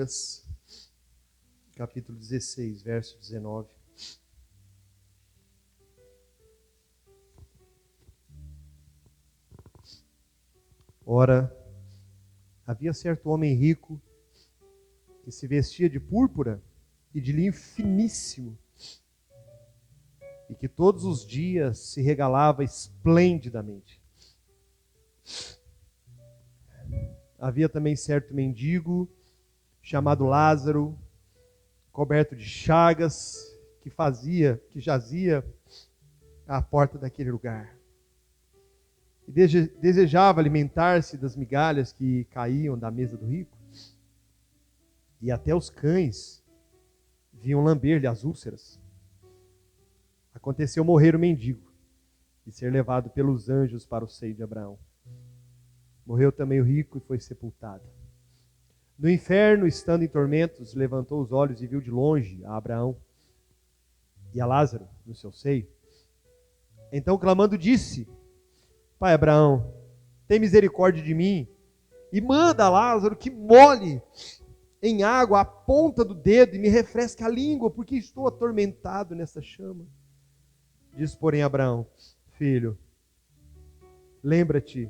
Lucas, capítulo 16, verso 19. Ora, havia certo homem rico que se vestia de púrpura e de linho finíssimo e que todos os dias se regalava esplendidamente. Havia também certo mendigo chamado Lázaro, coberto de chagas, que jazia à porta daquele lugar. E desejava alimentar-se das migalhas que caíam da mesa do rico. E até os cães vinham lamber-lhe as úlceras. Aconteceu morrer o mendigo e ser levado pelos anjos para o seio de Abraão. Morreu também o rico e foi sepultado. No inferno, estando em tormentos, levantou os olhos e viu de longe a Abraão e a Lázaro no seu seio. Então, clamando, disse: Pai Abraão, tem misericórdia de mim e manda a Lázaro que molhe em água a ponta do dedo e me refresque a língua, porque estou atormentado nessa chama. Diz, porém, Abraão: Filho, lembra-te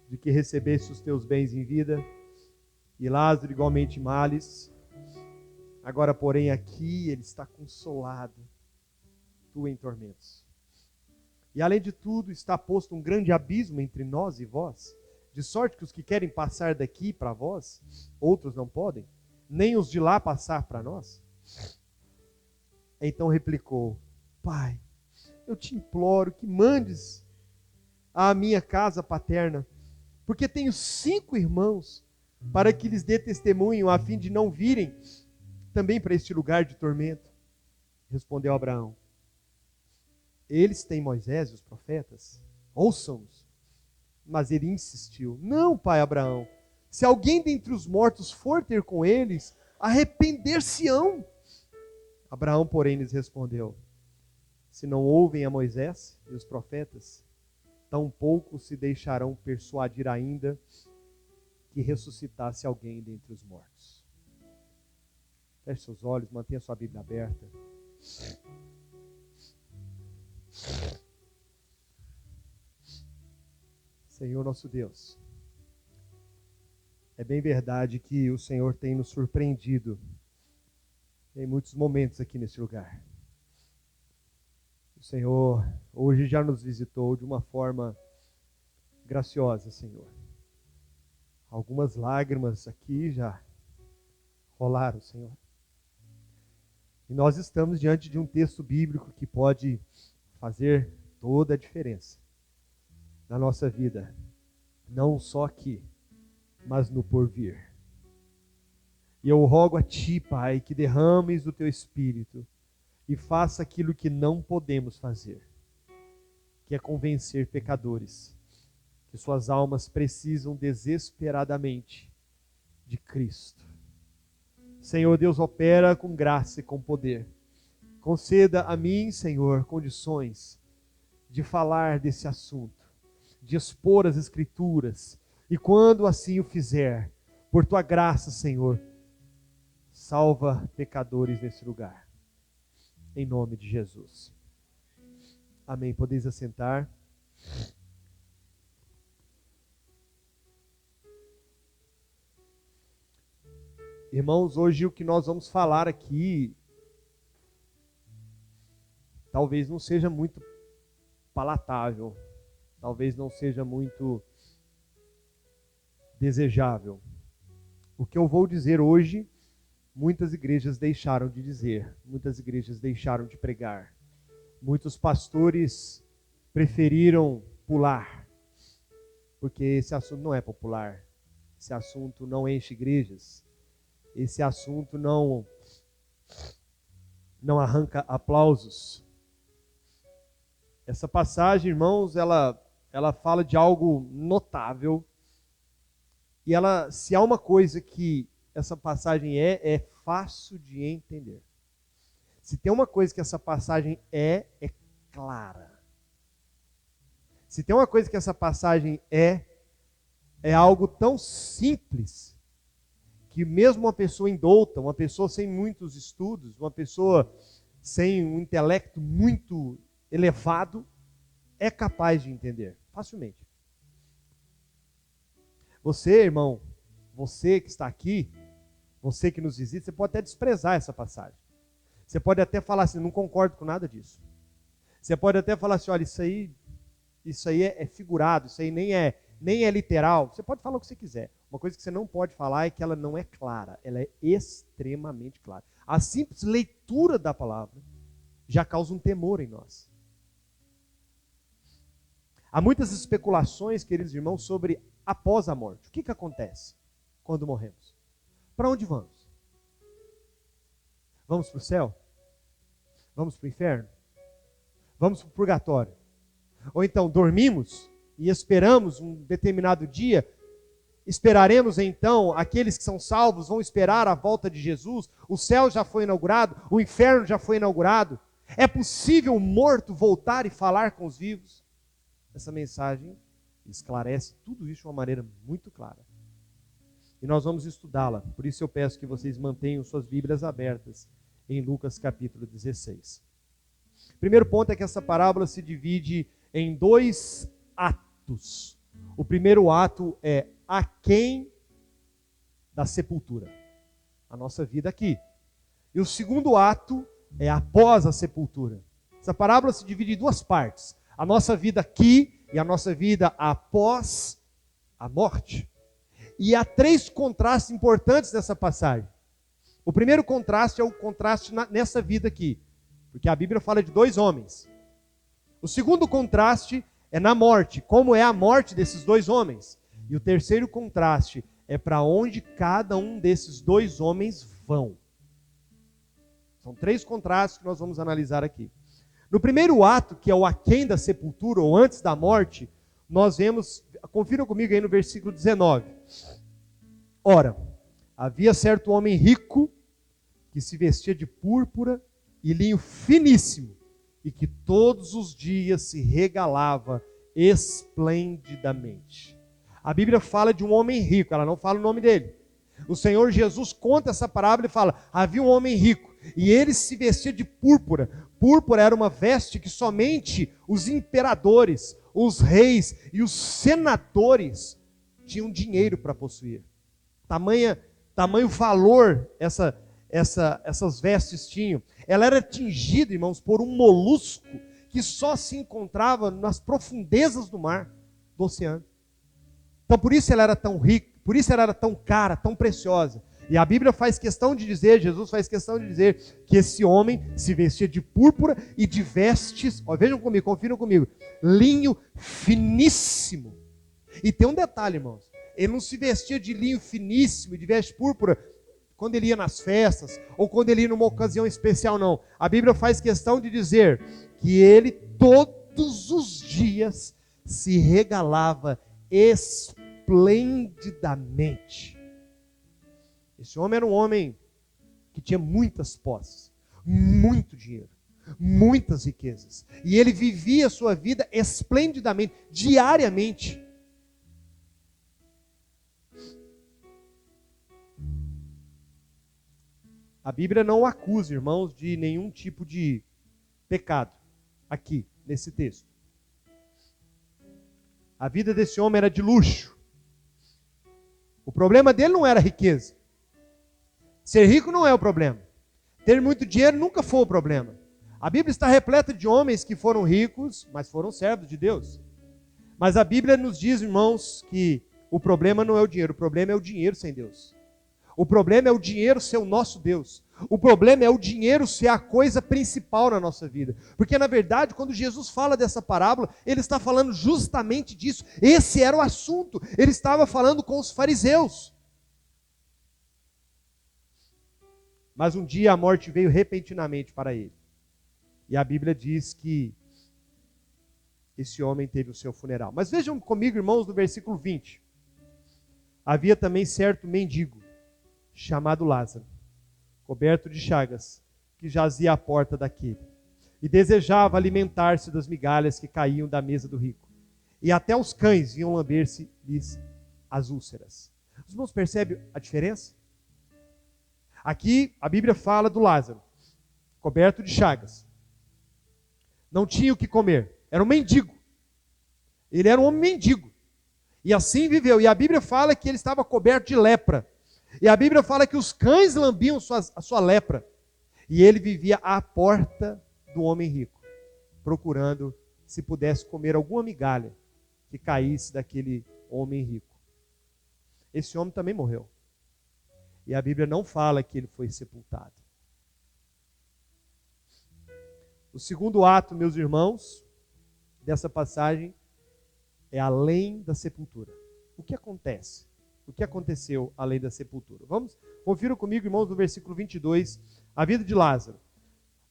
de que recebeste os teus bens em vida, e Lázaro igualmente males. Agora, porém, aqui ele está consolado, tu em tormentos. E além de tudo, está posto um grande abismo entre nós e vós, de sorte que os que querem passar daqui para vós, outros não podem, nem os de lá passar para nós. Então replicou: Pai, eu te imploro que mandes à minha casa paterna, porque tenho 5 irmãos, para que lhes dê testemunho, a fim de não virem também para este lugar de tormento. Respondeu Abraão: Eles têm Moisés e os profetas, ouçam-nos. Mas ele insistiu: Não, pai Abraão, se alguém dentre os mortos for ter com eles, arrepender-se-ão. Abraão, porém, lhes respondeu: Se não ouvem a Moisés e os profetas, tampouco se deixarão persuadir ainda que ressuscitasse alguém dentre os mortos. Feche seus olhos, mantenha sua Bíblia aberta. Senhor nosso Deus, é bem verdade que o Senhor tem nos surpreendido em muitos momentos aqui nesse lugar. O Senhor hoje já nos visitou de uma forma graciosa, Senhor. Algumas lágrimas aqui já rolaram, Senhor. E nós estamos diante de um texto bíblico que pode fazer toda a diferença na nossa vida, não só aqui, mas no porvir. E eu rogo a Ti, Pai, que derrames o Teu Espírito e faça aquilo que não podemos fazer, que é convencer pecadores que suas almas precisam desesperadamente de Cristo. Senhor Deus, opera com graça e com poder. Conceda a mim, Senhor, condições de falar desse assunto, de expor as Escrituras, e quando assim o fizer, por Tua graça, Senhor, salva pecadores nesse lugar. Em nome de Jesus. Amém. Podeis assentar. Irmãos, hoje o que nós vamos falar aqui talvez não seja muito palatável, talvez não seja muito desejável. O que eu vou dizer hoje, muitas igrejas deixaram de dizer, muitas igrejas deixaram de pregar, muitos pastores preferiram pular, porque esse assunto não é popular, esse assunto não enche igrejas, esse assunto não arranca aplausos. Essa passagem, irmãos, ela fala de algo notável. E se há uma coisa que essa passagem é fácil de entender. Se tem uma coisa que essa passagem é clara. Se tem uma coisa que essa passagem é algo tão simples que mesmo uma pessoa indouta, uma pessoa sem muitos estudos, uma pessoa sem um intelecto muito elevado, é capaz de entender facilmente. Você, irmão, você que está aqui, você que nos visita, você pode até desprezar essa passagem. Você pode até falar assim, não concordo com nada disso. Você pode até falar assim, olha, isso aí é figurado, isso aí nem é literal. Você pode falar o que você quiser. Uma coisa que você não pode falar é que ela não é clara. Ela é extremamente clara. A simples leitura da palavra já causa um temor em nós. Há muitas especulações, queridos irmãos, sobre após a morte. O que acontece quando morremos? Para onde vamos? Vamos para o céu? Vamos para o inferno? Vamos para o purgatório? Ou então dormimos e esperamos um determinado dia? Esperaremos então, aqueles que são salvos vão esperar a volta de Jesus? O céu já foi inaugurado? O inferno já foi inaugurado? É possível o morto voltar e falar com os vivos? Essa mensagem esclarece tudo isso de uma maneira muito clara. E nós vamos estudá-la. Por isso eu peço que vocês mantenham suas Bíblias abertas em Lucas capítulo 16. O primeiro ponto é que essa parábola se divide em 2 atos. O primeiro ato é aquém da sepultura, a nossa vida aqui. E o segundo ato é após a sepultura. Essa parábola se divide em 2 partes. A nossa vida aqui e a nossa vida após a morte. E há 3 contrastes importantes nessa passagem. O primeiro contraste é o contraste nessa vida aqui, porque a Bíblia fala de 2 homens. O segundo contraste é na morte, como é a morte desses 2 homens. E o terceiro contraste é para onde cada um desses 2 homens vão. São 3 contrastes que nós vamos analisar aqui. No primeiro ato, que é o aquém da sepultura, ou antes da morte, nós vemos, confiram comigo aí no versículo 19. Ora, havia certo homem rico, que se vestia de púrpura e linho finíssimo, e que todos os dias se regalava esplendidamente. A Bíblia fala de um homem rico, ela não fala o nome dele. O Senhor Jesus conta essa parábola e fala, havia um homem rico, e ele se vestia de púrpura. Púrpura era uma veste que somente os imperadores, os reis e os senadores tinham dinheiro para possuir. Tamanho valor essas vestes tinham. Ela era tingida, irmãos, por um molusco que só se encontrava nas profundezas do mar, do oceano. Então por isso ela era tão rica, por isso ela era tão cara, tão preciosa. E a Bíblia faz questão de dizer, Jesus faz questão de dizer, que esse homem se vestia de púrpura e de vestes, vejam comigo, confiram comigo, linho finíssimo. E tem um detalhe, irmãos, ele não se vestia de linho finíssimo e de veste púrpura quando ele ia nas festas, ou quando ele ia numa ocasião especial, não. A Bíblia faz questão de dizer que ele todos os dias se regalava esplendidamente. Esse homem era um homem que tinha muitas posses, muito dinheiro, muitas riquezas. E ele vivia a sua vida esplendidamente, diariamente. A Bíblia não o acusa, irmãos, de nenhum tipo de pecado, aqui, nesse texto. A vida desse homem era de luxo. O problema dele não era a riqueza. Ser rico não é o problema. Ter muito dinheiro nunca foi o problema. A Bíblia está repleta de homens que foram ricos, mas foram servos de Deus. Mas a Bíblia nos diz, irmãos, que o problema não é o dinheiro é o dinheiro sem Deus. O problema é o dinheiro ser o nosso Deus. O problema é o dinheiro ser a coisa principal na nossa vida. Porque, na verdade, quando Jesus fala dessa parábola, ele está falando justamente disso. Esse era o assunto. Ele estava falando com os fariseus. Mas um dia a morte veio repentinamente para ele. E a Bíblia diz que esse homem teve o seu funeral. Mas vejam comigo, irmãos, no versículo 20. Havia também certo mendigo, chamado Lázaro, coberto de chagas, que jazia à porta daquele, e desejava alimentar-se das migalhas que caíam da mesa do rico. E até os cães vinham lamber-se-lhes as úlceras. Os irmãos percebem a diferença? Aqui a Bíblia fala do Lázaro, coberto de chagas. Não tinha o que comer, era um mendigo. Ele era um homem mendigo. E assim viveu. E a Bíblia fala que ele estava coberto de lepra. E a Bíblia fala que os cães lambiam a sua lepra. E ele vivia à porta do homem rico, procurando se pudesse comer alguma migalha que caísse daquele homem rico. Esse homem também morreu. E a Bíblia não fala que ele foi sepultado. O segundo ato, meus irmãos, dessa passagem é além da sepultura. O que acontece? O que aconteceu além da sepultura? Vamos, confiram comigo, irmãos, no versículo 22, a vida de Lázaro.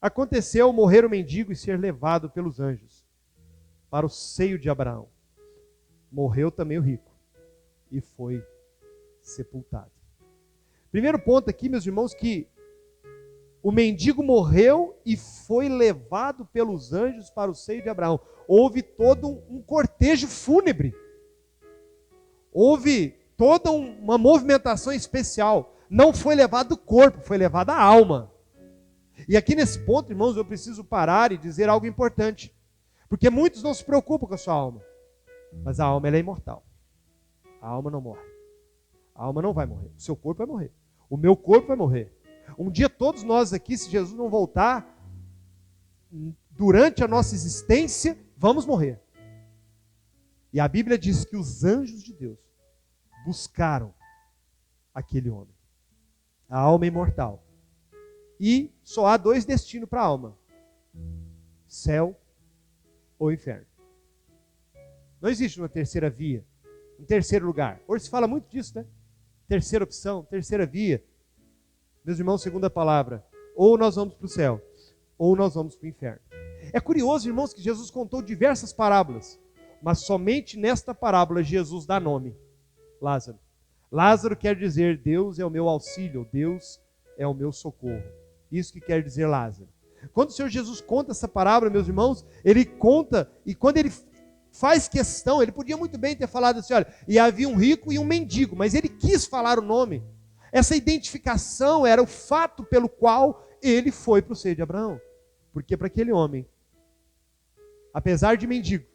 Aconteceu morrer o mendigo e ser levado pelos anjos para o seio de Abraão. Morreu também o rico e foi sepultado. Primeiro ponto aqui, meus irmãos, que o mendigo morreu e foi levado pelos anjos para o seio de Abraão. Houve todo um cortejo fúnebre. Houve toda uma movimentação especial. Não foi levado o corpo, foi levada a alma. E aqui nesse ponto, irmãos, eu preciso parar e dizer algo importante. Porque muitos não se preocupam com a sua alma. Mas a alma ela é imortal. A alma não morre. A alma não vai morrer. O seu corpo vai morrer. O meu corpo vai morrer. Um dia todos nós aqui, se Jesus não voltar, durante a nossa existência, vamos morrer. E a Bíblia diz que os anjos de Deus buscaram aquele homem. A alma é imortal. E só há dois destinos para a alma: céu ou inferno. Não existe uma terceira via, um terceiro lugar. Hoje se fala muito disso, né? Terceira opção, terceira via. Meus irmãos, segunda palavra, ou nós vamos para o céu, ou nós vamos para o inferno. É curioso, irmãos, que Jesus contou diversas parábolas, mas somente nesta parábola Jesus dá nome: Lázaro. Lázaro quer dizer Deus é o meu auxílio, Deus é o meu socorro. Isso que quer dizer Lázaro. Quando o Senhor Jesus conta essa parábola, meus irmãos, ele conta, e quando ele faz questão, ele podia muito bem ter falado assim, olha, e havia um rico e um mendigo, mas ele quis falar o nome. Essa identificação era o fato pelo qual ele foi para o seio de Abraão. Porque para aquele homem, apesar de mendigo,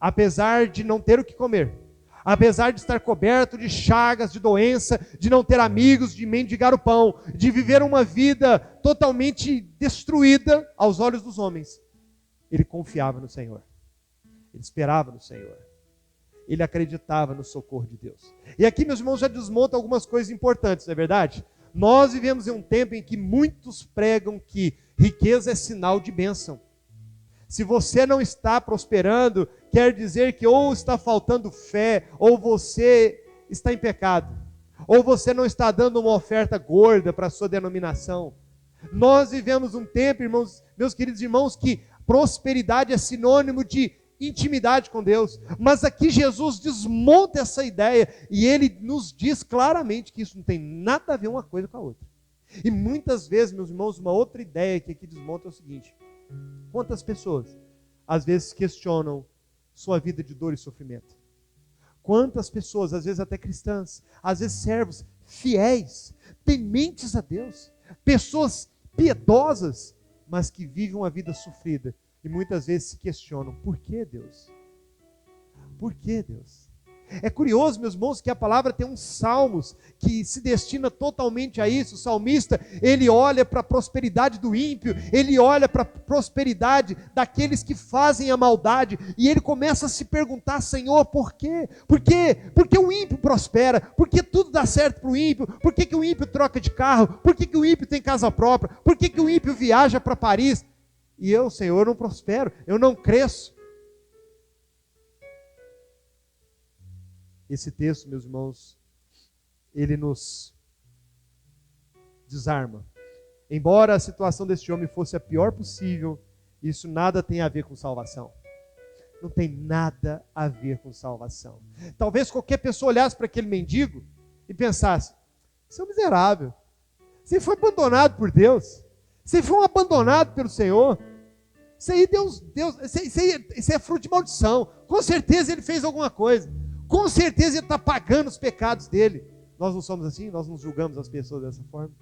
apesar de não ter o que comer, apesar de estar coberto de chagas, de doença, de não ter amigos, de mendigar o pão, de viver uma vida totalmente destruída aos olhos dos homens, ele confiava no Senhor. Ele esperava no Senhor. Ele acreditava no socorro de Deus. E aqui, meus irmãos, já desmonta algumas coisas importantes, não é verdade? Nós vivemos em um tempo em que muitos pregam que riqueza é sinal de bênção. Se você não está prosperando, quer dizer que ou está faltando fé, ou você está em pecado, ou você não está dando uma oferta gorda para a sua denominação. Nós vivemos um tempo, irmãos, meus queridos irmãos, que prosperidade é sinônimo de intimidade com Deus. Mas aqui Jesus desmonta essa ideia e ele nos diz claramente que isso não tem nada a ver uma coisa com a outra. E muitas vezes, meus irmãos, uma outra ideia que aqui desmonta é o seguinte: quantas pessoas às vezes questionam sua vida de dor e sofrimento? Quantas pessoas, às vezes até cristãs, às vezes servos, fiéis, tementes a Deus, pessoas piedosas, mas que vivem uma vida sofrida e muitas vezes se questionam: por que Deus? Por que Deus? É curioso, meus irmãos, que a palavra tem uns salmos que se destina totalmente a isso. O salmista, ele olha para a prosperidade do ímpio, ele olha para a prosperidade daqueles que fazem a maldade, e ele começa a se perguntar: Senhor, por quê? Por quê? Por que o ímpio prospera? Por que tudo dá certo para o ímpio? Por que o ímpio troca de carro? Por que o ímpio tem casa própria? Por que o ímpio viaja para Paris? E eu, Senhor, eu não prospero, eu não cresço. Esse texto, meus irmãos, ele nos desarma. Embora a situação deste homem fosse a pior possível, isso nada tem a ver com salvação. Não tem nada a ver com salvação. Talvez qualquer pessoa olhasse para aquele mendigo e pensasse: você é um miserável, você foi abandonado por Deus, você foi um abandonado pelo Senhor, isso aí isso é fruto de maldição, com certeza ele fez alguma coisa. Com certeza ele está pagando os pecados dele. Nós não somos assim? Nós não julgamos as pessoas dessa forma?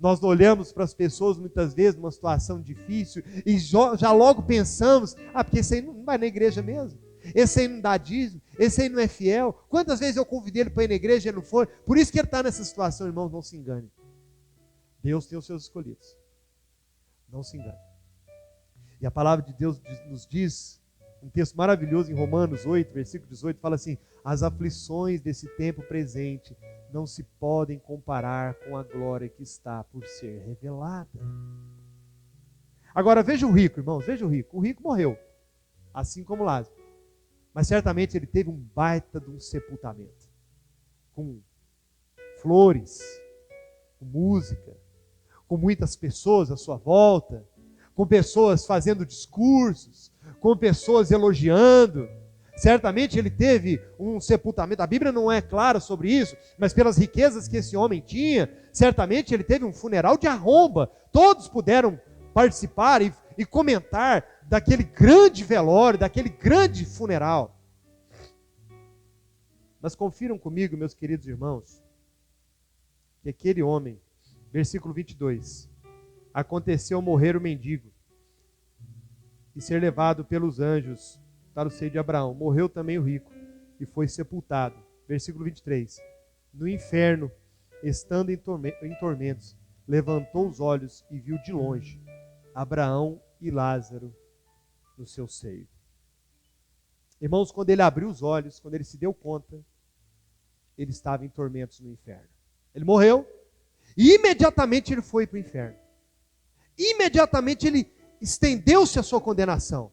Nós olhamos para as pessoas muitas vezes numa situação difícil e já logo pensamos, porque esse aí não vai na igreja mesmo. Esse aí não dá dízimo, esse aí não é fiel. Quantas vezes eu convidei ele para ir na igreja e ele não foi? Por isso que ele está nessa situação, irmãos, não se engane. Deus tem os seus escolhidos. Não se engane. E a palavra de Deus nos diz, um texto maravilhoso em Romanos 8, versículo 18, fala assim: as aflições desse tempo presente não se podem comparar com a glória que está por ser revelada. Agora veja o rico, irmãos, veja o rico. O rico morreu, assim como Lázaro. Mas certamente ele teve um baita de um sepultamento. Com flores, com música, com muitas pessoas à sua volta, com pessoas fazendo discursos, com pessoas elogiando. Certamente ele teve um sepultamento. A Bíblia não é clara sobre isso, mas pelas riquezas que esse homem tinha, certamente ele teve um funeral de arromba. Todos puderam participar e comentar daquele grande velório, daquele grande funeral. Mas confiram comigo, meus queridos irmãos, que aquele homem, versículo 22, aconteceu morrer o mendigo e ser levado pelos anjos para o seio de Abraão. Morreu também o rico e foi sepultado. Versículo 23, no inferno, estando em tormentos, levantou os olhos e viu de longe Abraão e Lázaro no seu seio. Irmãos, quando ele abriu os olhos, quando ele se deu conta, ele estava em tormentos no inferno. Ele morreu e imediatamente ele foi para o inferno. Imediatamente ele estendeu-se a sua condenação.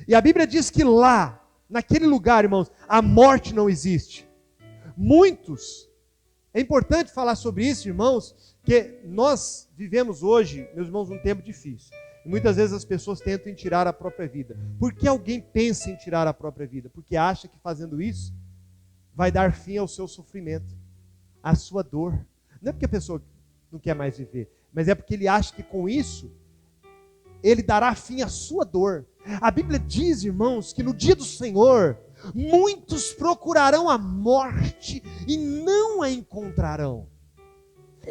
E a Bíblia diz que lá, naquele lugar, irmãos, a morte não existe. Muitos, é importante falar sobre isso, irmãos, que nós vivemos hoje, meus irmãos, um tempo difícil. E muitas vezes as pessoas tentam tirar a própria vida. Por que alguém pensa em tirar a própria vida? Porque acha que fazendo isso vai dar fim ao seu sofrimento, à sua dor. Não é porque a pessoa não quer mais viver, mas é porque ele acha que com isso ele dará fim à sua dor. A Bíblia diz, irmãos, que no dia do Senhor muitos procurarão a morte e não a encontrarão.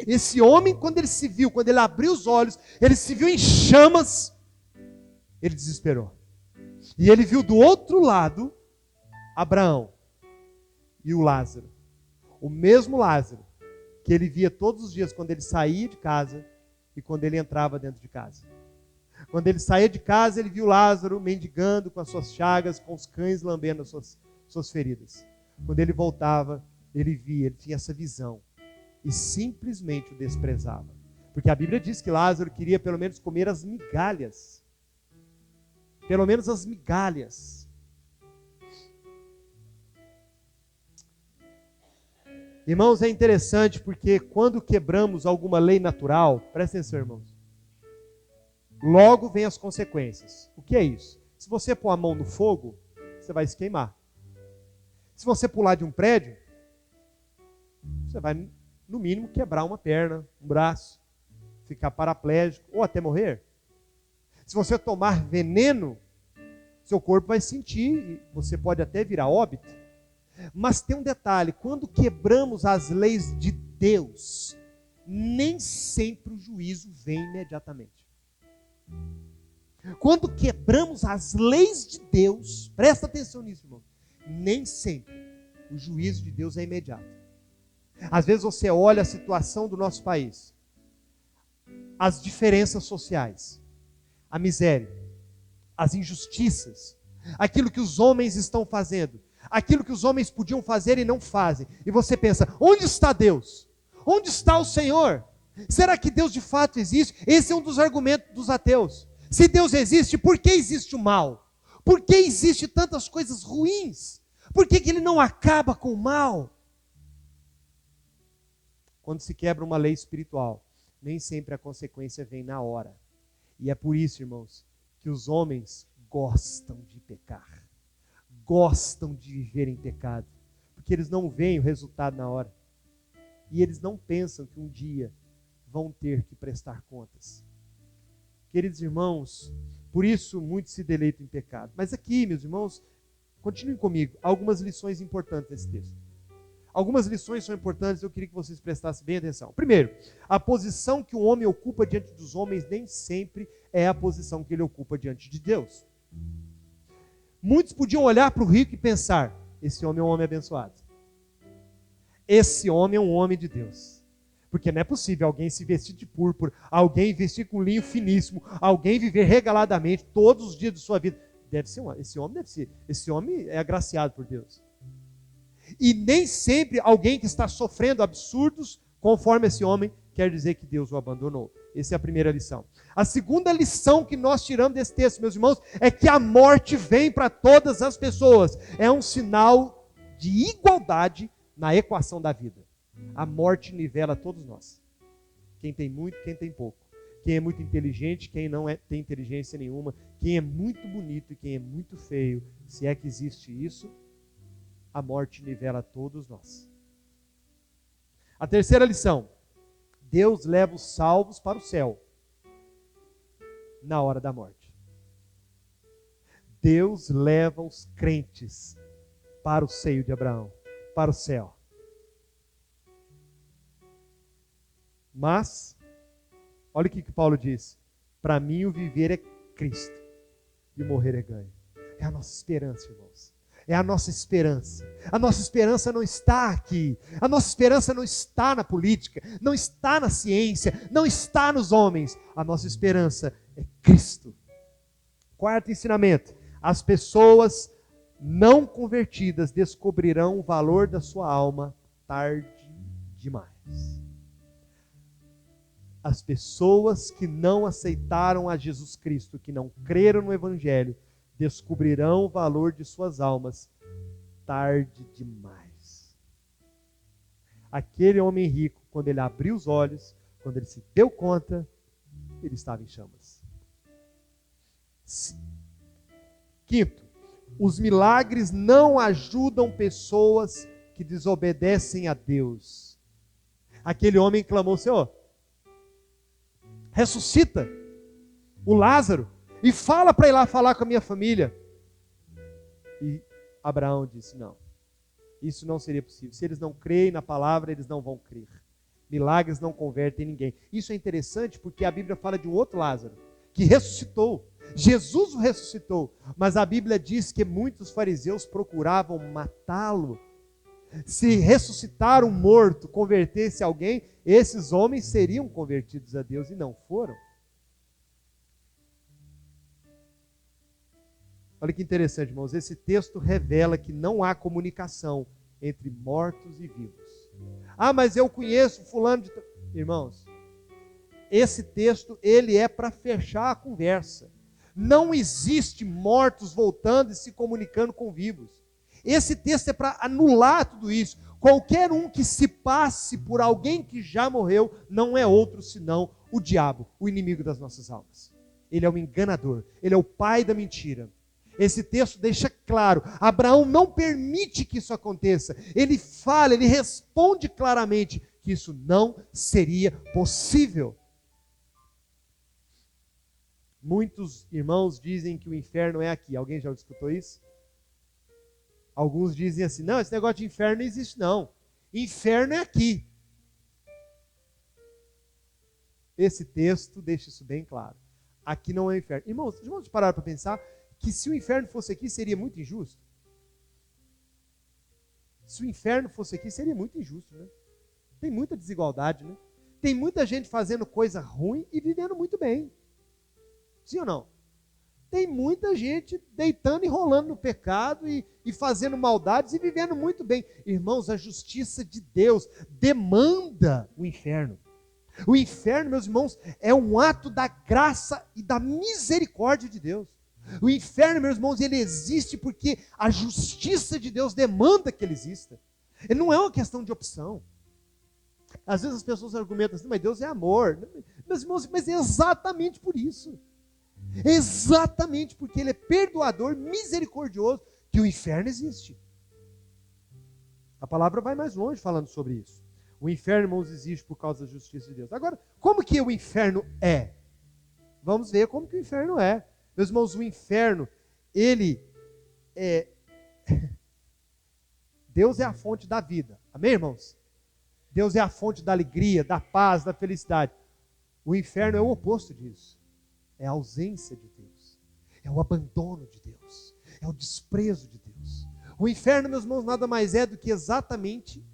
Esse homem, quando ele abriu os olhos, ele se viu em chamas, ele desesperou. E ele viu do outro lado Abraão e o Lázaro. O mesmo Lázaro que ele via todos os dias quando ele saía de casa e quando ele entrava dentro de casa. Quando ele saía de casa, ele viu Lázaro mendigando com as suas chagas, com os cães lambendo as suas feridas. Quando ele voltava, ele tinha essa visão e simplesmente o desprezava. Porque a Bíblia diz que Lázaro queria pelo menos comer as migalhas. Pelo menos as migalhas. Irmãos, é interessante porque quando quebramos alguma lei natural, presta atenção, irmãos, logo vem as consequências. O que é isso? Se você pôr a mão no fogo, você vai se queimar. Se você pular de um prédio, você vai, no mínimo, quebrar uma perna, um braço, ficar paraplégico ou até morrer. Se você tomar veneno, seu corpo vai sentir e você pode até virar óbito. Mas tem um detalhe, quando quebramos as leis de Deus, nem sempre o juízo vem imediatamente. Quando quebramos as leis de Deus, presta atenção nisso, irmão, nem sempre o juízo de Deus é imediato. Às vezes você olha a situação do nosso país, as diferenças sociais, a miséria, as injustiças, aquilo que os homens estão fazendo, aquilo que os homens podiam fazer e não fazem. E você pensa, onde está Deus? Onde está o Senhor? Será que Deus de fato existe? Esse é um dos argumentos dos ateus. Se Deus existe, por que existe o mal? Por que existe tantas coisas ruins? Por que Ele não acaba com o mal? Quando se quebra uma lei espiritual, nem sempre a consequência vem na hora. E é por isso, irmãos, que os homens gostam de pecar. Gostam de viver em pecado, porque eles não veem o resultado na hora, e eles não pensam que um dia vão ter que prestar contas. Queridos irmãos, por isso muitos se deleitam em pecado. Mas aqui, meus irmãos, continuem comigo, algumas lições importantes nesse texto. algumas lições são importantes, eu queria que vocês prestassem bem atenção. Primeiro, a posição que o homem ocupa diante dos homens nem sempre é a posição que ele ocupa diante de Deus. Muitos podiam olhar para o rico e pensar, esse homem é um homem abençoado. Esse homem é um homem de Deus. Porque não é possível alguém se vestir de púrpura, alguém vestir com linho finíssimo, alguém viver regaladamente todos os dias de sua vida. Esse homem é agraciado por Deus. E nem sempre alguém que está sofrendo absurdos conforme esse homem quer dizer que Deus o abandonou. Essa é a primeira lição. A segunda lição que nós tiramos desse texto, meus irmãos, é que a morte vem para todas as pessoas. É um sinal de igualdade na equação da vida. A morte nivela todos nós. Quem tem muito, quem tem pouco. Quem é muito inteligente, quem não tem inteligência nenhuma. Quem é muito bonito e quem é muito feio. Se é que existe isso, a morte nivela todos nós. A terceira lição. Deus leva os salvos para o céu na hora da morte. Deus leva os crentes para o seio de Abraão, para o céu. Mas, olha o que Paulo diz. Para mim o viver é Cristo e o morrer é ganho. É a nossa esperança, irmãos. É a nossa esperança. A nossa esperança não está aqui. A nossa esperança não está na política, não está na ciência, não está nos homens. A nossa esperança é Cristo. Quarto ensinamento. As pessoas não convertidas descobrirão o valor da sua alma tarde demais. As pessoas que não aceitaram a Jesus Cristo, que não creram no Evangelho, descobrirão o valor de suas almas tarde demais. Aquele homem rico, quando ele abriu os olhos, quando ele se deu conta, ele estava em chamas. Quinto, os milagres não ajudam pessoas que desobedecem a Deus. Aquele homem clamou, Senhor, ressuscita o Lázaro e fala para ir lá falar com a minha família. E Abraão disse, não, isso não seria possível. Se eles não creem na palavra, eles não vão crer. Milagres não convertem ninguém. Isso é interessante porque a Bíblia fala de um outro Lázaro, que ressuscitou. Jesus o ressuscitou, mas a Bíblia diz que muitos fariseus procuravam matá-lo. Se ressuscitar um morto convertesse alguém, esses homens seriam convertidos a Deus e não foram. Olha que interessante, irmãos. Esse texto revela que não há comunicação entre mortos e vivos. Ah, mas eu conheço fulano de... Irmãos, esse texto, ele é para fechar a conversa. Não existe mortos voltando e se comunicando com vivos. Esse texto é para anular tudo isso. Qualquer um que se passe por alguém que já morreu, não é outro senão o diabo, o inimigo das nossas almas. Ele é um enganador, ele é o pai da mentira. Esse texto deixa claro, Abraão não permite que isso aconteça. Ele fala, ele responde claramente que isso não seria possível. Muitos irmãos dizem que o inferno é aqui. Alguém já escutou isso? Alguns dizem assim, não, esse negócio de inferno não existe não. Inferno é aqui. Esse texto deixa isso bem claro. Aqui não é inferno. Irmãos, vamos parar para pensar que se o inferno fosse aqui, seria muito injusto. Se o inferno fosse aqui, seria muito injusto, né? Tem muita desigualdade, né? Tem muita gente fazendo coisa ruim e vivendo muito bem. Sim ou não? Tem muita gente deitando e rolando no pecado e fazendo maldades e vivendo muito bem. Irmãos, a justiça de Deus demanda o inferno. O inferno, meus irmãos, é um ato da graça e da misericórdia de Deus. O inferno, meus irmãos, ele existe porque a justiça de Deus demanda que ele exista. Ele não é uma questão de opção. Às vezes as pessoas argumentam assim, mas Deus é amor. Meus irmãos, mas é exatamente por isso. Exatamente porque ele é perdoador, misericordioso, que o inferno existe. A palavra vai mais longe falando sobre isso. O inferno, irmãos, existe por causa da justiça de Deus. Agora, como que o inferno é? Vamos ver como que o inferno é. Meus irmãos, o inferno, ele é... Deus é a fonte da vida. Amém, irmãos? Deus é a fonte da alegria, da paz, da felicidade. O inferno é o oposto disso. É a ausência de Deus. É o abandono de Deus. É o desprezo de Deus. O inferno, meus irmãos, nada mais é do que exatamente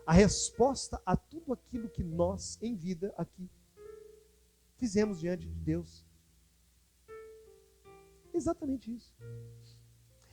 a resposta a tudo aquilo que nós, em vida aqui, fizemos diante de Deus. Exatamente isso.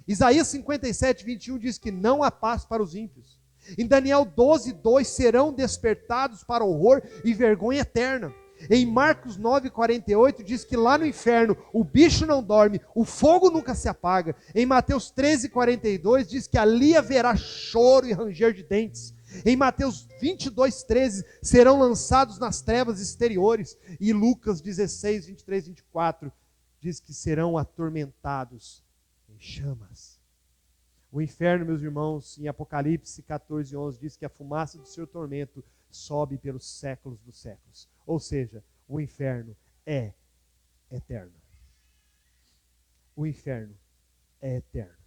Isaías 57, 21 diz que não há paz para os ímpios. Em Daniel 12, 2, serão despertados para horror e vergonha eterna. Em Marcos 9, 48 diz que lá no inferno o bicho não dorme, o fogo nunca se apaga. Em Mateus 13, 42 diz que ali haverá choro e ranger de dentes. Em Mateus 22, 13 serão lançados nas trevas exteriores. E Lucas 16, 23, 24 diz que serão atormentados em chamas. O inferno, meus irmãos, em Apocalipse 14, 11 diz que a fumaça do seu tormento sobe pelos séculos dos séculos. Ou seja, o inferno é eterno. O inferno é eterno.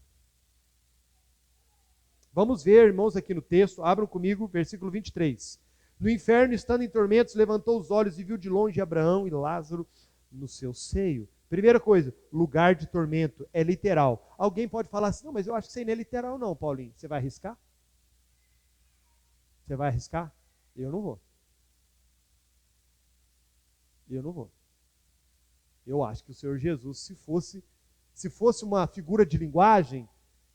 Vamos ver, irmãos, aqui no texto, abram comigo, versículo 23. No inferno, estando em tormentos, levantou os olhos e viu de longe Abraão e Lázaro no seu seio. Primeira coisa, lugar de tormento, é literal. Alguém pode falar assim, não, mas eu acho que isso aí não é literal não, Paulinho. Você vai arriscar? Você vai arriscar? Eu não vou. Eu não vou. Eu acho que o Senhor Jesus, se fosse uma figura de linguagem,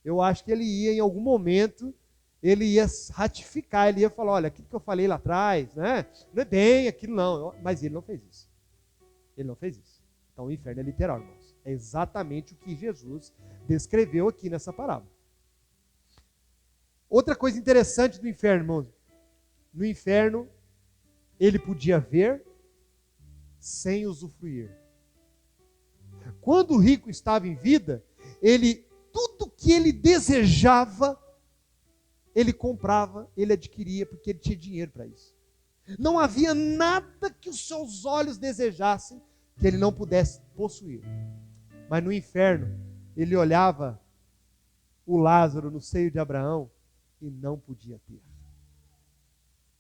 eu acho que ele ia, em algum momento, ele ia ratificar, ele ia falar, olha, aquilo que eu falei lá atrás, né? Não é bem aquilo não. Mas ele não fez isso. Ele não fez isso. Então o inferno é literal, irmãos. É exatamente o que Jesus descreveu aqui nessa parábola. Outra coisa interessante do inferno, irmãos. No inferno, ele podia ver sem usufruir. Quando o rico estava em vida, tudo que ele desejava, ele comprava, ele adquiria, porque ele tinha dinheiro para isso. Não havia nada que os seus olhos desejassem que ele não pudesse possuir. Mas no inferno, ele olhava o Lázaro no seio de Abraão e não podia ter.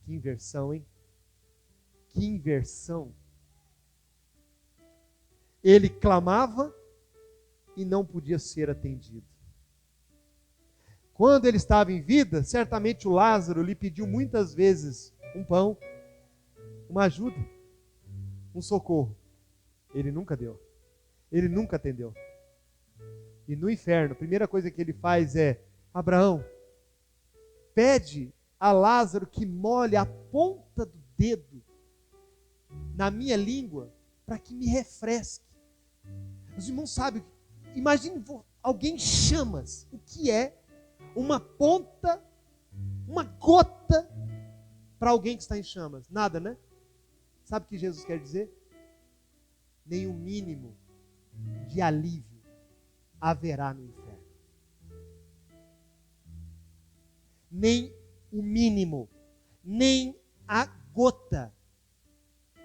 Que inversão, hein? Que inversão. Ele clamava e não podia ser atendido. Quando ele estava em vida, certamente o Lázaro lhe pediu muitas vezes um pão, uma ajuda, um socorro. Ele nunca deu. Ele nunca atendeu. E no inferno, a primeira coisa que ele faz é, Abraão, pede a Lázaro que molhe a ponta do dedo na minha língua para que me refresque. Os irmãos sabem, imagine alguém em chamas. O que é uma ponta, uma gota para alguém que está em chamas? Nada, né? Sabe o que Jesus quer dizer? Nem o mínimo de alívio haverá no inferno. Nem o mínimo, nem a gota,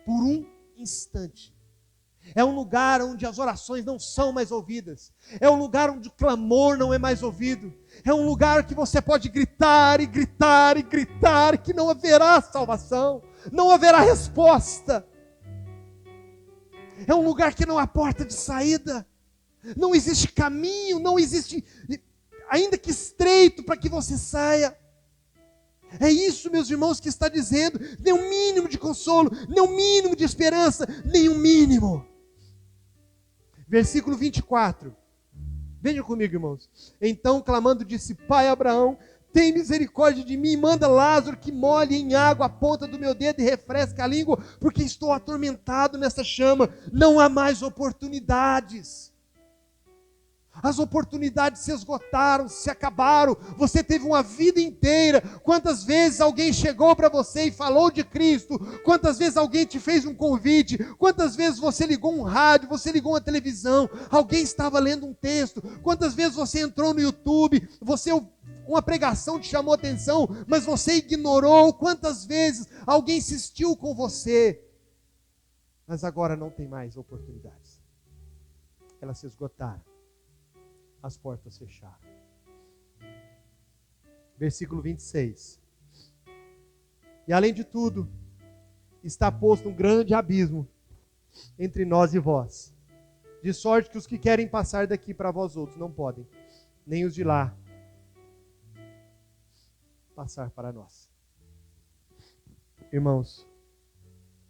por um instante. É um lugar onde as orações não são mais ouvidas. É um lugar onde o clamor não é mais ouvido. É um lugar que você pode gritar e gritar e gritar, que não haverá salvação, não haverá resposta. É um lugar que não há porta de saída. Não existe caminho, não existe, ainda que estreito, para que você saia. É isso, meus irmãos, que está dizendo. Nem um mínimo de consolo, nem um mínimo de esperança, nem um mínimo. Versículo 24. Vejam comigo, irmãos. Então, clamando, disse, Pai Abraão, tem misericórdia de mim, manda Lázaro que molhe em água a ponta do meu dedo e refresque a língua, porque estou atormentado nessa chama. Não há mais oportunidades. As oportunidades se esgotaram, se acabaram. Você teve uma vida inteira. Quantas vezes alguém chegou para você e falou de Cristo? Quantas vezes alguém te fez um convite? Quantas vezes você ligou um rádio, você ligou uma televisão? Alguém estava lendo um texto? Quantas vezes você entrou no YouTube? Uma pregação te chamou a atenção, mas você ignorou? Quantas vezes alguém insistiu com você? Mas agora não tem mais oportunidades. Elas se esgotaram. As portas fecharam. Versículo 26. E além de tudo, está posto um grande abismo entre nós e vós, de sorte que os que querem passar daqui para vós outros não podem, nem os de lá passar para nós. Irmãos,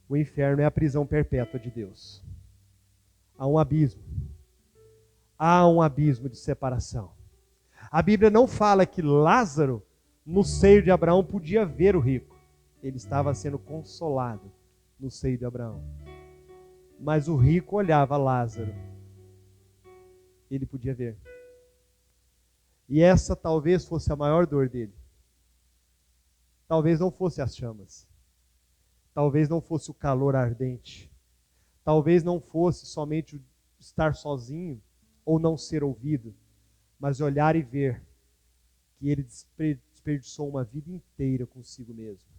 o inferno é a prisão perpétua de Deus. Há um abismo. Há um abismo de separação. A Bíblia não fala que Lázaro, no seio de Abraão, podia ver o rico. Ele estava sendo consolado no seio de Abraão. Mas o rico olhava Lázaro. Ele podia ver. E essa talvez fosse a maior dor dele. Talvez não fosse as chamas. Talvez não fosse o calor ardente. Talvez não fosse somente o estar sozinho ou não ser ouvido, mas olhar e ver que ele desperdiçou uma vida inteira consigo mesmo.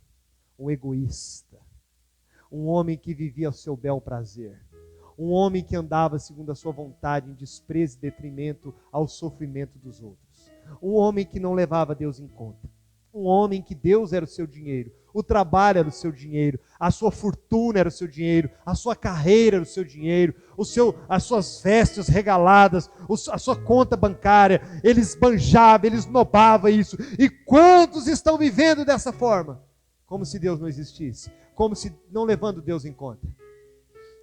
Um egoísta. Um homem que vivia ao seu bel prazer. Um homem que andava segundo a sua vontade, em desprezo e detrimento ao sofrimento dos outros. Um homem que não levava Deus em conta. Um homem que Deus era o seu dinheiro, o trabalho era o seu dinheiro, a sua fortuna era o seu dinheiro, a sua carreira era o seu dinheiro, as suas vestes regaladas, a sua conta bancária. Ele esbanjava, ele esnobava isso. E quantos estão vivendo dessa forma? Como se Deus não existisse, como se não levando Deus em conta.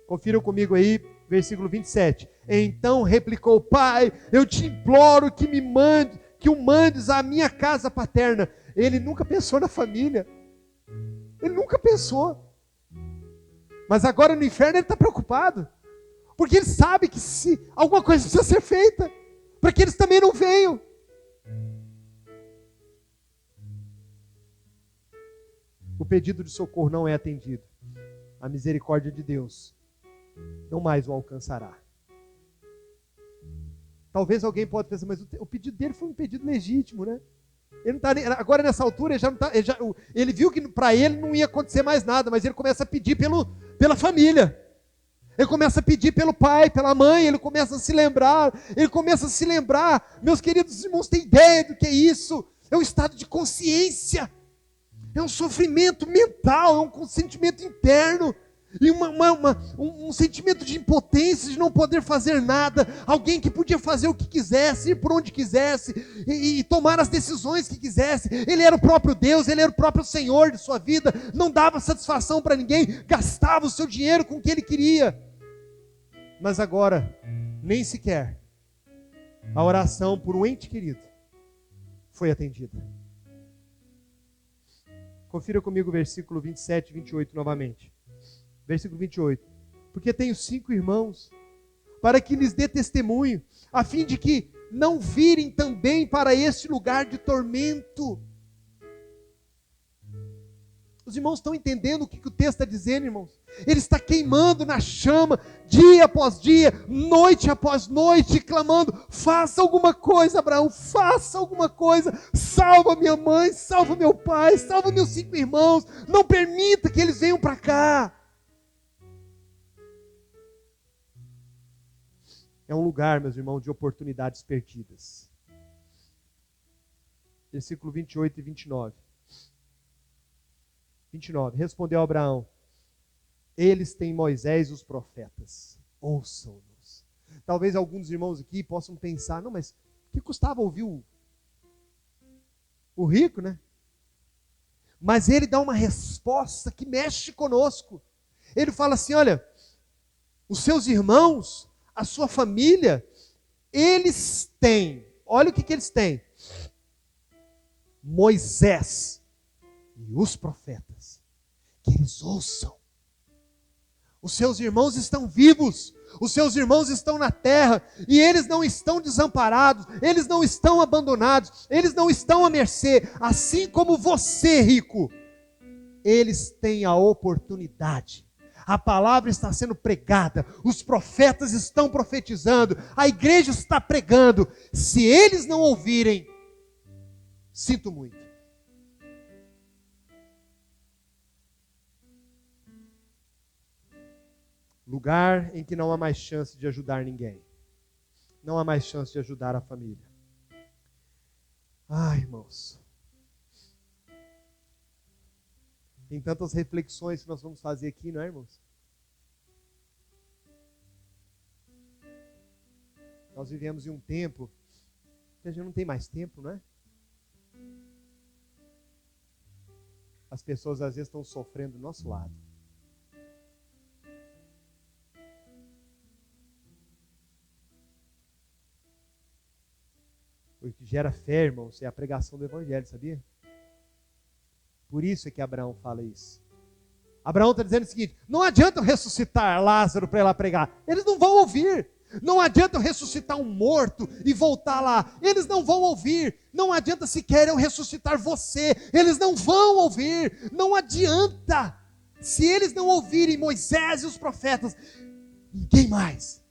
Confiram comigo aí, versículo 27. Então replicou: Pai, eu te imploro que o mandes à minha casa paterna. Ele nunca pensou na família. Ele nunca pensou. Mas agora no inferno ele está preocupado. Porque ele sabe que se alguma coisa precisa ser feita, para que eles também não venham. O pedido de socorro não é atendido. A misericórdia de Deus não mais o alcançará. Talvez alguém pode pensar, mas o pedido dele foi um pedido legítimo, né? Ele não tá, agora nessa altura ele viu que para ele não ia acontecer mais nada, mas ele começa a pedir pela família. Ele começa a pedir pelo pai, pela mãe, ele começa a se lembrar, meus queridos irmãos, tem ideia do que é isso? É um estado de consciência, é um sofrimento mental, é um sentimento interno, e um sentimento de impotência, de não poder fazer nada. Alguém que podia fazer o que quisesse, ir por onde quisesse, e tomar as decisões que quisesse. Ele era o próprio Deus, ele era o próprio Senhor de sua vida, não dava satisfação para ninguém, gastava o seu dinheiro com o que ele queria. Mas agora, nem sequer a oração por um ente querido foi atendida. Confira comigo o versículo 27 e 28 novamente. Versículo 28. Porque tenho 5 irmãos, para que lhes dê testemunho, a fim de que não virem também para este lugar de tormento. Os irmãos estão entendendo o que o texto está dizendo, irmãos? Ele está queimando na chama, dia após dia, noite após noite, clamando: faça alguma coisa, Abraão, faça alguma coisa, salva minha mãe, salva meu pai, salva meus 5 irmãos, não permita que eles venham para cá. É um lugar, meus irmãos, de oportunidades perdidas. Versículo 28 e 29. 29. Respondeu Abraão: eles têm Moisés e os profetas, ouçam-nos. Talvez alguns dos irmãos aqui possam pensar: não, mas o que custava ouvir o rico, né? Mas ele dá uma resposta que mexe conosco. Ele fala assim: olha, os seus irmãos, a sua família, eles têm, olha o que eles têm: Moisés e os profetas, que eles ouçam. Os seus irmãos estão vivos, os seus irmãos estão na terra, e eles não estão desamparados, eles não estão abandonados, eles não estão à mercê, assim como você, rico. Eles têm a oportunidade. A palavra está sendo pregada, os profetas estão profetizando, a igreja está pregando. Se eles não ouvirem, sinto muito. Lugar em que não há mais chance de ajudar ninguém. Não há mais chance de ajudar a família. Ai, irmãos. Tem tantas reflexões que nós vamos fazer aqui, não é, irmãos? Nós vivemos em um tempo que a gente não tem mais tempo, não é? As pessoas às vezes estão sofrendo do nosso lado. O que gera fé, irmãos, é a pregação do Evangelho, sabia? Por isso é que Abraão fala isso. Abraão está dizendo o seguinte: não adianta eu ressuscitar Lázaro para ir lá pregar. Eles não vão ouvir. Não adianta eu ressuscitar um morto e voltar lá. Eles não vão ouvir. Não adianta sequer eu ressuscitar você. Eles não vão ouvir. Não adianta. Se eles não ouvirem Moisés e os profetas, ninguém mais.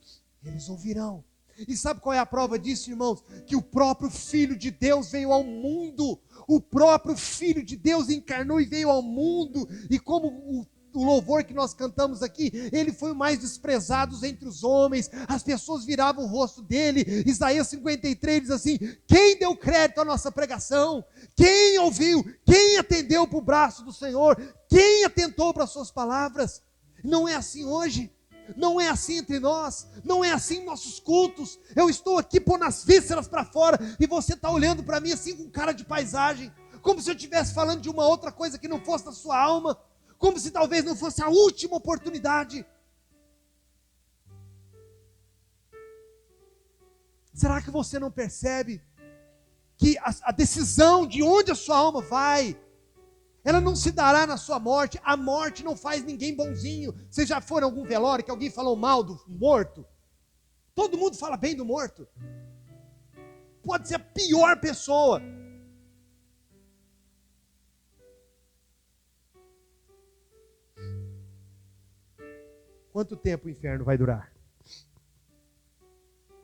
Eles ouvirão. E sabe qual é a prova disso, irmãos? Que o próprio Filho de Deus veio ao mundo. O próprio Filho de Deus encarnou e veio ao mundo. E como o louvor que nós cantamos aqui, ele foi o mais desprezado entre os homens. As pessoas viravam o rosto dele. Isaías 53 diz assim: quem deu crédito à nossa pregação? Quem ouviu? Quem atendeu para o braço do Senhor? Quem atentou para as suas palavras? Não é assim hoje. Não é assim entre nós, não é assim em nossos cultos. Eu estou aqui pondo as vísceras para fora e você está olhando para mim assim com cara de paisagem, como se eu estivesse falando de uma outra coisa que não fosse da sua alma, como se talvez não fosse a última oportunidade. Será que você não percebe que a decisão de onde a sua alma vai, ela não se dará na sua morte? A morte não faz ninguém bonzinho. Vocês já foram a algum velório que alguém falou mal do morto? Todo mundo fala bem do morto. Pode ser a pior pessoa. Quanto tempo o inferno vai durar?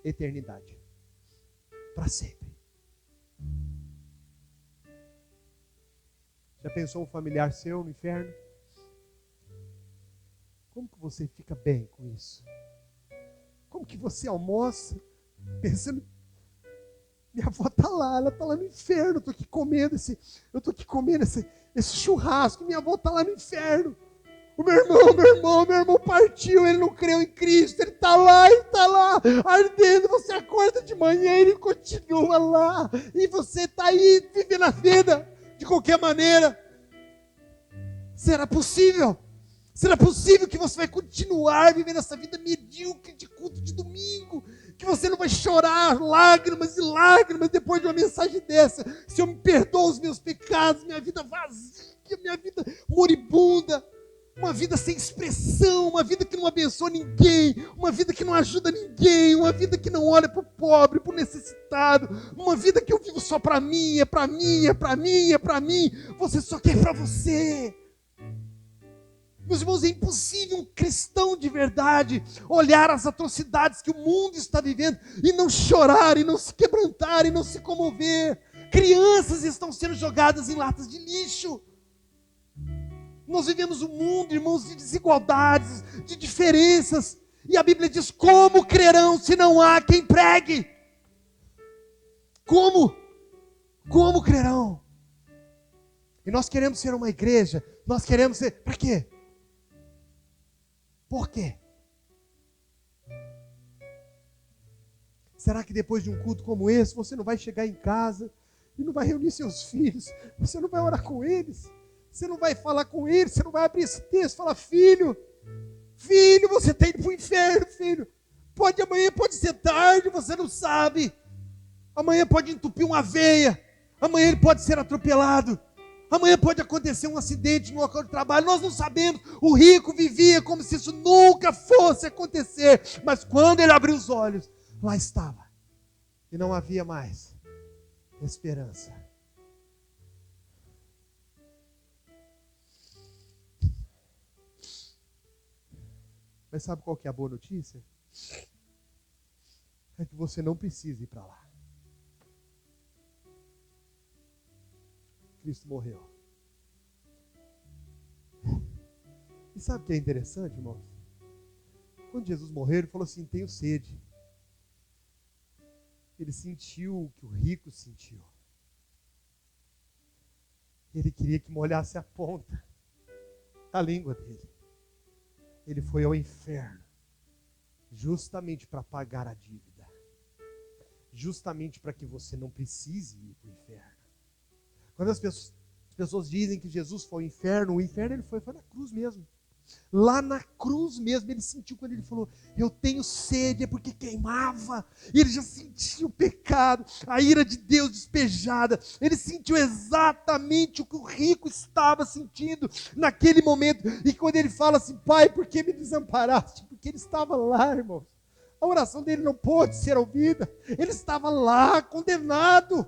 Eternidade. Para sempre. Já pensou um familiar seu no inferno? Como que você fica bem com isso? Como que você almoça pensando, minha avó está lá, ela está lá no inferno, eu estou aqui comendo esse churrasco, minha avó está lá no inferno. O meu irmão partiu, ele não creu em Cristo, ele está lá, ardendo. Você acorda de manhã, ele continua lá, e você está aí vivendo a vida de qualquer maneira. Será possível? Será possível que você vai continuar vivendo essa vida medíocre de culto de domingo? Que você não vai chorar lágrimas e lágrimas depois de uma mensagem dessa? Senhor, me perdoa os meus pecados, minha vida vazia, minha vida moribunda, uma vida sem expressão, uma vida que não abençoa ninguém, uma vida que não ajuda ninguém, uma vida que não olha para o pobre, para o necessitado, uma vida que eu vivo só para mim, é para mim, é para mim, é para mim. Você só quer para você. Meus irmãos, é impossível um cristão de verdade olhar as atrocidades que o mundo está vivendo e não chorar, e não se quebrantar, e não se comover. Crianças estão sendo jogadas em latas de lixo. Nós vivemos um mundo, irmãos, de desigualdades, de diferenças. E a Bíblia diz: como crerão se não há quem pregue? Como? Como crerão? E nós queremos ser uma igreja, nós queremos ser... Para quê? Por quê? Será que depois de um culto como esse, você não vai chegar em casa e não vai reunir seus filhos, você não vai orar com eles, você não vai falar com eles, você não vai abrir esse texto e falar: filho, você está indo para o inferno, filho. Amanhã pode ser tarde, você não sabe. Amanhã pode entupir uma veia, amanhã ele pode ser atropelado, amanhã pode acontecer um acidente no local de trabalho, nós não sabemos. O rico vivia como se isso nunca fosse acontecer, mas quando ele abriu os olhos, lá estava, e não havia mais esperança. Mas sabe qual que é a boa notícia? É que você não precisa ir para lá. Cristo morreu. E sabe o que é interessante, irmãos? Quando Jesus morreu, ele falou assim: tenho sede. Ele sentiu o que o rico sentiu. Ele queria que molhasse a ponta. a língua dele. Ele foi ao inferno, justamente para pagar a dívida. Justamente para que você não precise ir para o inferno. Quando as pessoas dizem que Jesus foi ao inferno, o inferno ele foi na cruz mesmo. Lá na cruz mesmo, ele sentiu quando ele falou, eu tenho sede, é porque queimava. E ele já sentiu o pecado, a ira de Deus despejada. Ele sentiu exatamente o que o rico estava sentindo naquele momento. E quando ele fala assim, Pai, por que me desamparaste? Porque ele estava lá, irmãos. A oração dele não pôde ser ouvida. Ele estava lá, condenado.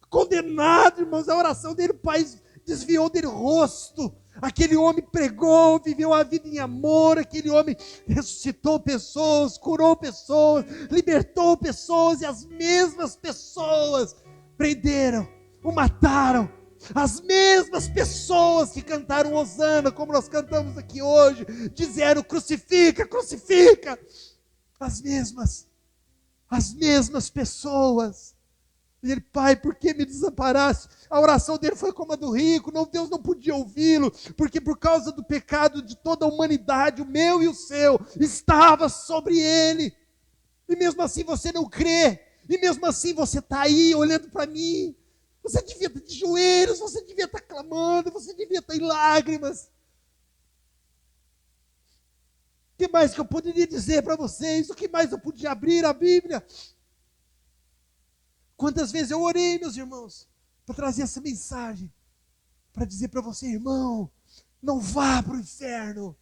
Condenado, irmãos. A oração dele, o Pai desviou dele o rosto. Aquele homem pregou, viveu a vida em amor, aquele homem ressuscitou pessoas, curou pessoas, libertou pessoas, e as mesmas pessoas prenderam, o mataram. As mesmas pessoas que cantaram Hosana, como nós cantamos aqui hoje, disseram crucifica, crucifica. As mesmas pessoas. E ele, Pai, por que me desamparaste? A oração dele foi como a do rico, Deus não podia ouvi-lo, porque por causa do pecado de toda a humanidade, o meu e o seu, estava sobre ele. E mesmo assim você não crê, e mesmo assim você está aí olhando para mim. Você devia estar de joelhos, você devia estar clamando, você devia estar em lágrimas. O que mais que eu poderia dizer para vocês? O que mais eu podia abrir a Bíblia? Quantas vezes eu orei, meus irmãos, para trazer essa mensagem, para dizer para você, irmão, não vá para o inferno.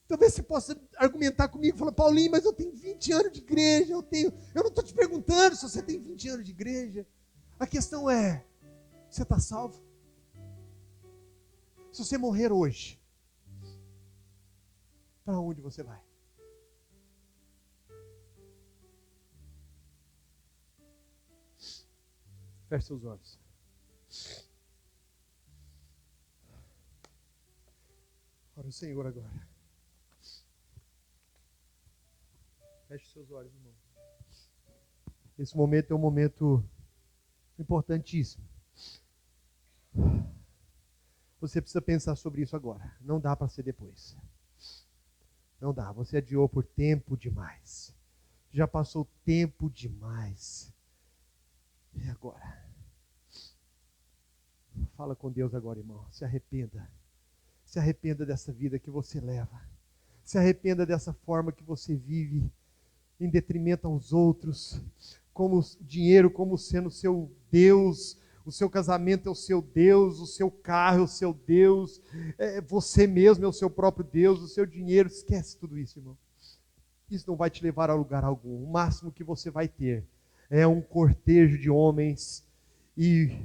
Talvez você possa argumentar comigo, falar, Paulinho, mas eu tenho 20 anos de igreja, eu não estou te perguntando se você tem 20 anos de igreja. A questão é, você está salvo? Se você morrer hoje, para onde você vai? Feche seus olhos. Ora o Senhor agora. Feche seus olhos, irmão. Esse momento é um momento importantíssimo. Você precisa pensar sobre isso agora. Não dá para ser depois. Não dá. Você adiou por tempo demais. Já passou tempo demais. E agora? Fala com Deus agora, irmão. Se arrependa. Se arrependa dessa vida que você leva. Se arrependa dessa forma que você vive em detrimento aos outros. Como dinheiro, como sendo seu Deus. O seu casamento é o seu Deus. O seu carro é o seu Deus. Você mesmo é o seu próprio Deus. O seu dinheiro. Esquece tudo isso, irmão. Isso não vai te levar a lugar algum. O máximo que você vai ter é um cortejo de homens e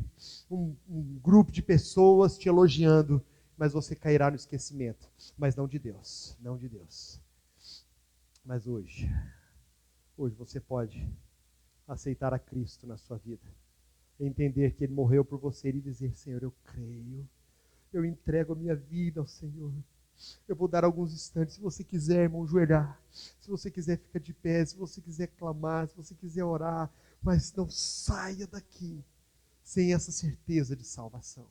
um grupo de pessoas te elogiando, mas você cairá no esquecimento. Mas não de Deus, não de Deus. Mas hoje você pode aceitar a Cristo na sua vida, entender que Ele morreu por você e dizer, Senhor, eu creio, eu entrego a minha vida ao Senhor. Eu vou dar alguns instantes, se você quiser, irmão, ajoelhar, se você quiser ficar de pé, se você quiser clamar, se você quiser orar, mas não saia daqui sem essa certeza de salvação.